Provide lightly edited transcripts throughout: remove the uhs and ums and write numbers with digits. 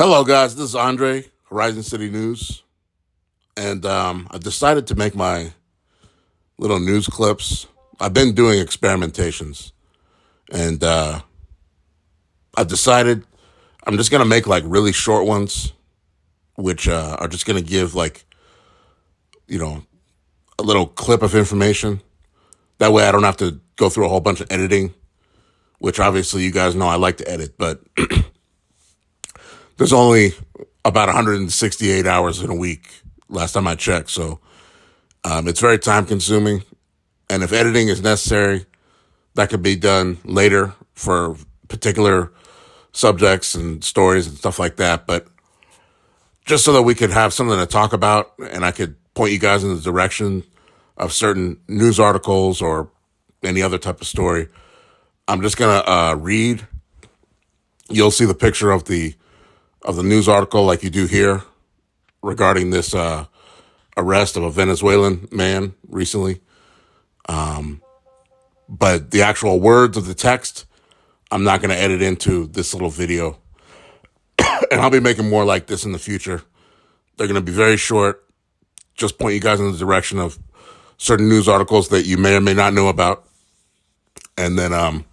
Hello, guys. This is Andre, Horizon City News. And I decided to make my little news clips. I've been doing experimentations. And I decided I'm just going to make like really short ones, which are just going to give a little clip of information. That way I don't have to go through a whole bunch of editing, which obviously you guys know I like to edit, but there's only about 168 hours in a week, last time I checked. So it's very time consuming. And if editing is necessary, that could be done later for particular subjects and stories and stuff like that. But just so that we could have something to talk about and I could point you guys in the direction of certain news articles or any other type of story, I'm just going to read. You'll see the picture of the news article like you do here regarding this arrest of a Venezuelan man recently. But the actual words of the text, I'm not going to edit into this little video. And I'll be making more like this in the future. They're going to be very short, just point you guys in the direction of certain news articles that you may or may not know about. And then,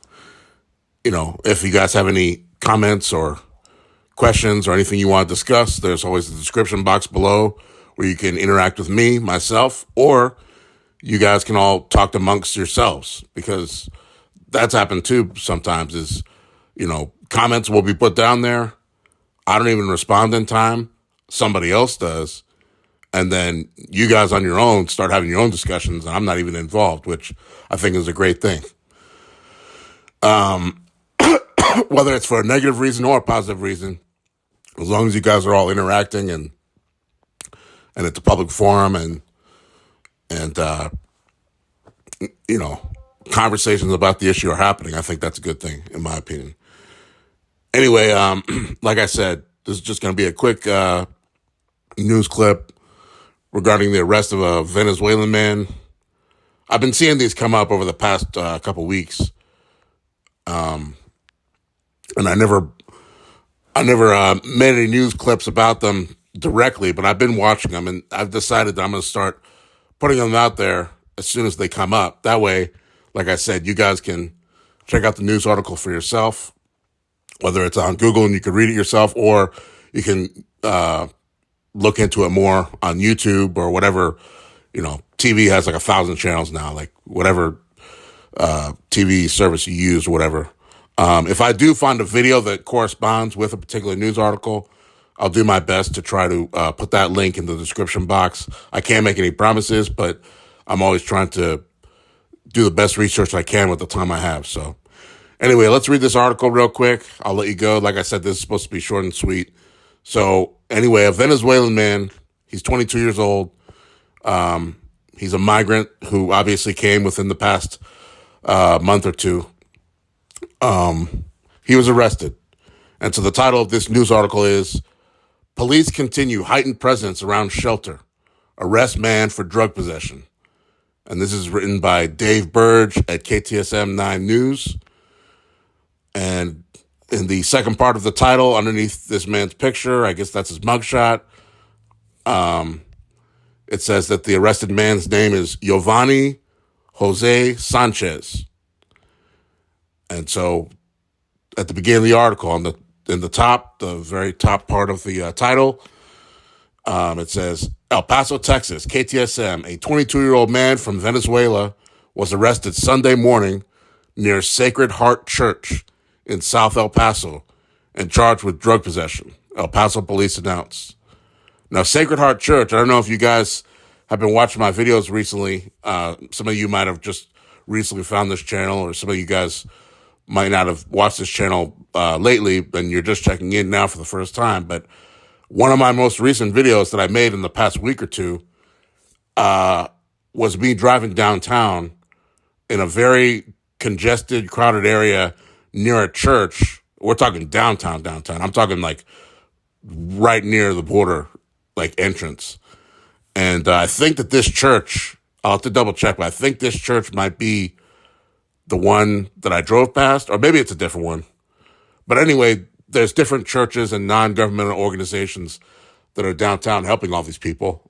if you guys have any comments or questions or anything you want to discuss, there's always the description box below where you can interact with me, myself, or you guys can all talk amongst yourselves, because that's happened too sometimes is, comments will be put down there. I don't even respond in time. Somebody else does. And then you guys on your own start having your own discussions and I'm not even involved, which I think is a great thing. Whether it's for a negative reason or a positive reason, as long as you guys are all interacting and it's a public forum and conversations about the issue are happening, I think that's a good thing, in my opinion. Anyway, like I said, this is just going to be a quick news clip regarding the arrest of a Venezuelan man. I've been seeing these come up over the past couple weeks, and I never made any news clips about them directly, but I've been watching them, and I've decided that I'm going to start putting them out there as soon as they come up. That way, like I said, you guys can check out the news article for yourself, whether it's on Google and you can read it yourself, or you can look into it more on YouTube or whatever. TV has like 1,000 channels now, like whatever TV service you use or whatever. If I do find a video that corresponds with a particular news article, I'll do my best to try to put that link in the description box. I can't make any promises, but I'm always trying to do the best research I can with the time I have. So anyway, let's read this article real quick. I'll let you go. Like I said, this is supposed to be short and sweet. So anyway, a Venezuelan man, he's 22 years old. He's a migrant who obviously came within the past month or two. He was arrested. And so the title of this news article is Police Continue Heightened Presence Around Shelter. Arrest Man for Drug Possession. And this is written by Dave Burge at KTSM 9 News. And in the second part of the title, underneath this man's picture, I guess that's his mugshot, it says that the arrested man's name is Yovani Jose Sanchez. And so at the beginning of the article, in the top, the very top part of the title, it says, El Paso, Texas, KTSM, a 22-year-old man from Venezuela was arrested Sunday morning near Sacred Heart Church in South El Paso and charged with drug possession, El Paso Police announced. Now, Sacred Heart Church, I don't know if you guys have been watching my videos recently. Some of you might have just recently found this channel, or some of you guys might not have watched this channel lately, and you're just checking in now for the first time. But one of my most recent videos that I made in the past week or two was me driving downtown in a very congested, crowded area near a church. We're talking downtown. I'm talking like right near the border, like entrance. And I think that this church, I'll have to double check, but I think this church might be the one that I drove past, or maybe it's a different one. But anyway, there's different churches and non-governmental organizations that are downtown helping all these people.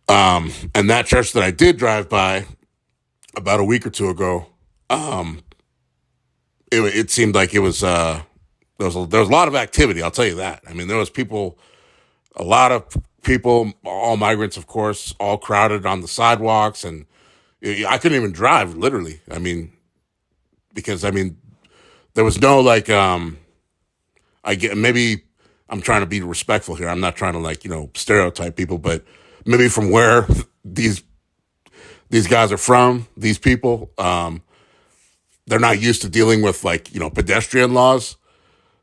And that church that I did drive by about a week or two ago, it seemed like it was there was a lot of activity. I'll tell you that. I mean, there was a lot of people, all migrants, of course, all crowded on the sidewalks, and I couldn't even drive, literally. I mean, because there was no maybe I'm trying to be respectful here. I'm not trying to stereotype people, but maybe from where these guys are from, these people, they're not used to dealing with pedestrian laws.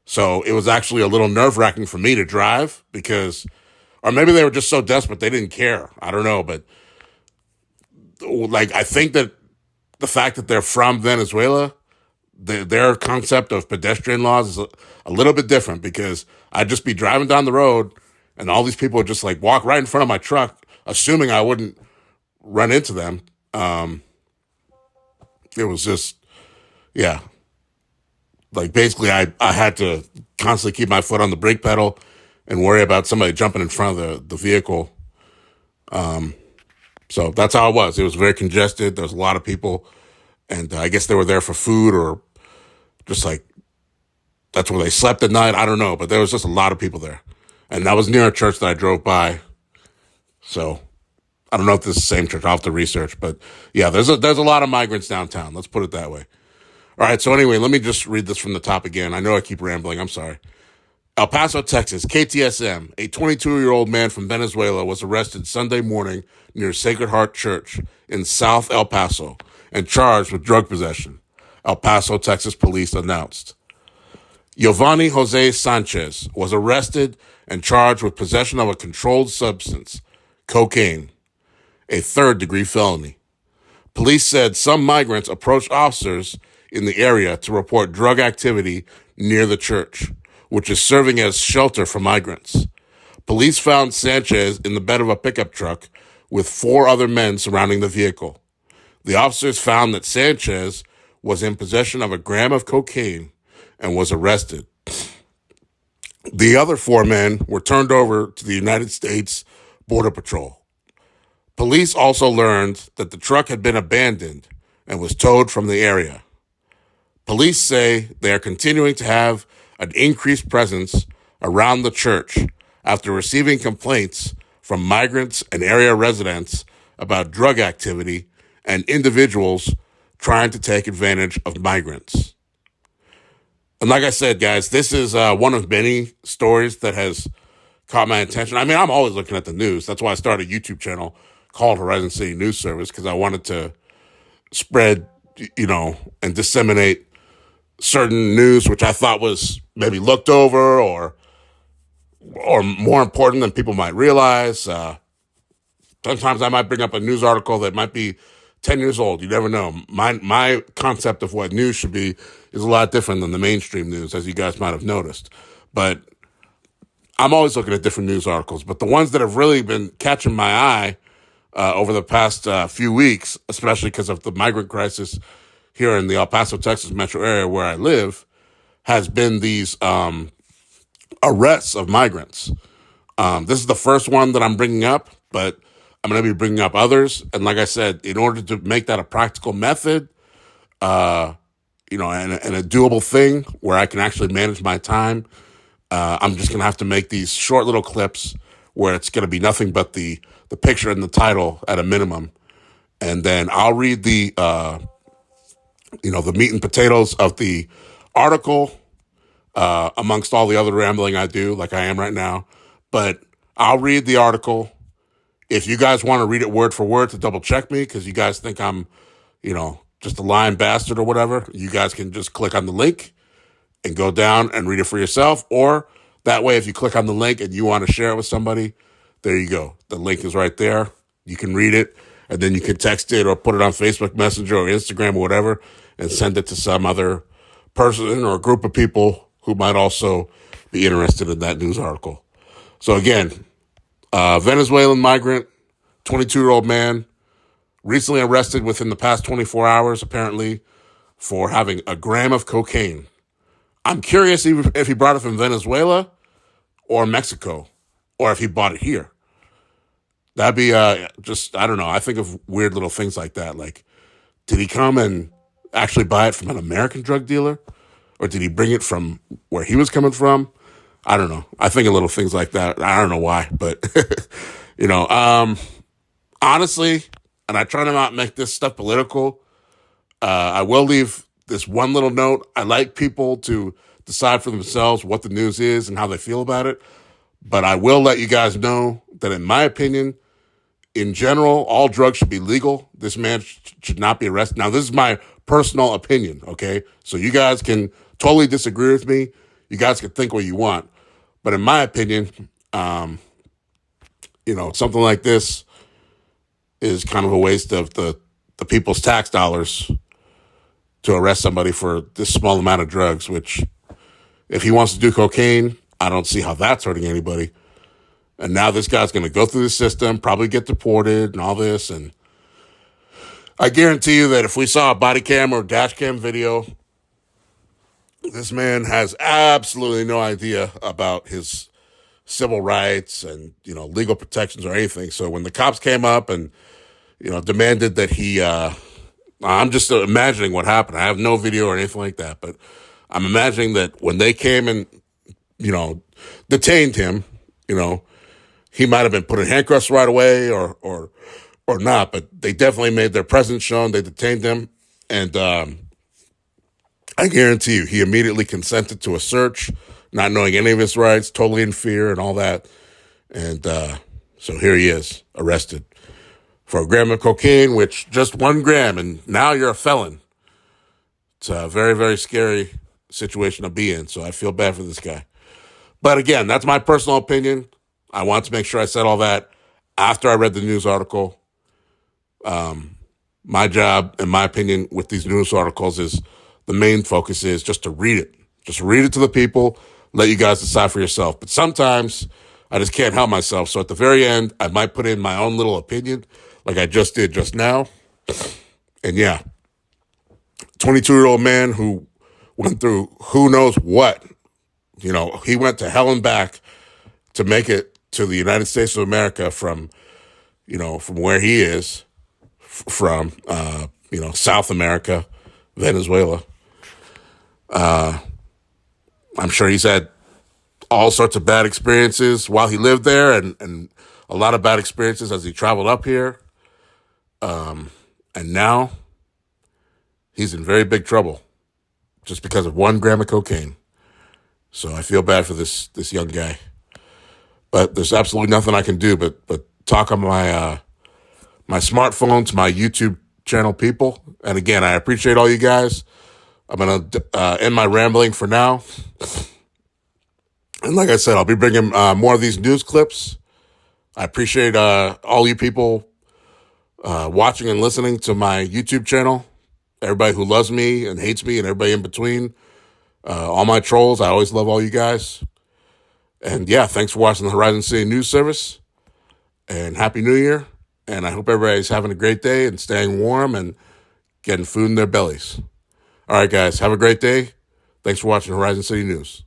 So it was actually a little nerve-wracking for me to drive or maybe they were just so desperate they didn't care. I don't know, but I think that the fact that they're from Venezuela, their concept of pedestrian laws is a little bit different, because I'd just be driving down the road and all these people would just walk right in front of my truck, assuming I wouldn't run into them. It was just, yeah. Basically, I had to constantly keep my foot on the brake pedal and worry about somebody jumping in front of the vehicle. So that's how it was. It was very congested. There was a lot of people. And I guess they were there for food, or just that's where they slept at night. I don't know. But there was just a lot of people there. And that was near a church that I drove by. So I don't know if this is the same church. I'll have to research. But yeah, there's a lot of migrants downtown. Let's put it that way. All right, so anyway, let me just read this from the top again. I know I keep rambling. I'm sorry. El Paso, Texas, KTSM, a 22-year-old man from Venezuela was arrested Sunday morning near Sacred Heart Church in South El Paso and charged with drug possession, El Paso, Texas police announced. Yovani Jose Sanchez was arrested and charged with possession of a controlled substance, cocaine, a third-degree felony. Police said some migrants approached officers in the area to report drug activity near the church, which is serving as shelter for migrants. Police found Sanchez in the bed of a pickup truck with 4 other men surrounding the vehicle. The officers found that Sanchez was in possession of a gram of cocaine and was arrested. The other 4 men were turned over to the United States Border Patrol. Police also learned that the truck had been abandoned and was towed from the area. Police say they are continuing to have an increased presence around the church after receiving complaints from migrants and area residents about drug activity and individuals trying to take advantage of migrants. And like I said, guys, this is one of many stories that has caught my attention. I mean, I'm always looking at the news. That's why I started a YouTube channel called Horizon City News Service, because I wanted to spread, and disseminate certain news which I thought was maybe looked over or more important than people might realize. Sometimes I might bring up a news article that might be 10 years old. You never know. My concept of what news should be is a lot different than the mainstream news, as you guys might have noticed. But I'm always looking at different news articles. But the ones that have really been catching my eye over the past few weeks, especially because of the migrant crisis here in the El Paso, Texas metro area where I live, has been these arrests of migrants. This is the first one that I'm bringing up, but I'm going to be bringing up others. And like I said, in order to make that a practical method, and a doable thing where I can actually manage my time, I'm just going to have to make these short little clips where it's going to be nothing but the picture and the title at a minimum. And then I'll read the meat and potatoes of the article, amongst all the other rambling I do, like I am right now. But I'll read the article. If you guys want to read it word for word to double check me, because you guys think I'm, just a lying bastard or whatever, you guys can just click on the link and go down and read it for yourself. Or that way, if you click on the link and you want to share it with somebody, there you go. The link is right there. You can read it, and then you can text it or put it on Facebook Messenger or Instagram or whatever and send it to some other person or a group of people who might also be interested in that news article. So again, Venezuelan migrant, 22-year-old man, recently arrested within the past 24 hours, apparently, for having a gram of cocaine I'm curious if he brought it from Venezuela or Mexico, or if he bought it here. That'd be just, I don't know. I think of weird little things like that. Like, did he come and actually buy it from an American drug dealer? Or did he bring it from where he was coming from? I don't know. I think of little things like that. I don't know why, but, honestly, and I try to not make this stuff political, I will leave this one little note. I like people to decide for themselves what the news is and how they feel about it. But I will let you guys know that, in my opinion, in general, all drugs should be legal. This man should not be arrested. Now, this is my personal opinion, okay? So you guys can totally disagree with me. You guys can think what you want. But in my opinion, something like this is kind of a waste of the people's tax dollars to arrest somebody for this small amount of drugs, which, if he wants to do cocaine, I don't see how that's hurting anybody. And now this guy's going to go through the system, probably get deported and all this. And I guarantee you that if we saw a body cam or dash cam video, this man has absolutely no idea about his civil rights and, legal protections or anything. So when the cops came up and, demanded that he, I'm just imagining what happened. I have no video or anything like that, but I'm imagining that when they came and, detained him, he might have been put in handcuffs right away or not, but they definitely made their presence shown. They detained him, and I guarantee you he immediately consented to a search, not knowing any of his rights, totally in fear and all that. And so here he is, arrested for a gram of cocaine, which just 1 gram, and now you're a felon. It's a very, very scary situation to be in, so I feel bad for this guy. But again, that's my personal opinion. I want to make sure I said all that after I read the news article. My job, in my opinion, with these news articles is the main focus is just to read it. Just read it to the people, let you guys decide for yourself. But sometimes I just can't help myself. So at the very end, I might put in my own little opinion like I just did just now. And yeah, 22-year-old man who went through who knows what. He went to hell and back to make it to the United States of America from where he is, from, South America, Venezuela. I'm sure he's had all sorts of bad experiences while he lived there and a lot of bad experiences as he traveled up here. And now he's in very big trouble just because of 1 gram of cocaine. So I feel bad for this young guy. But there's absolutely nothing I can do but talk on my my smartphone to my YouTube channel people. And again, I appreciate all you guys. I'm going to end my rambling for now. And like I said, I'll be bringing more of these news clips. I appreciate all you people watching and listening to my YouTube channel. Everybody who loves me and hates me and everybody in between. All my trolls, I always love all you guys. And yeah, thanks for watching the Horizon City News Service. And Happy New Year. And I hope everybody's having a great day and staying warm and getting food in their bellies. All right, guys, have a great day. Thanks for watching Horizon City News.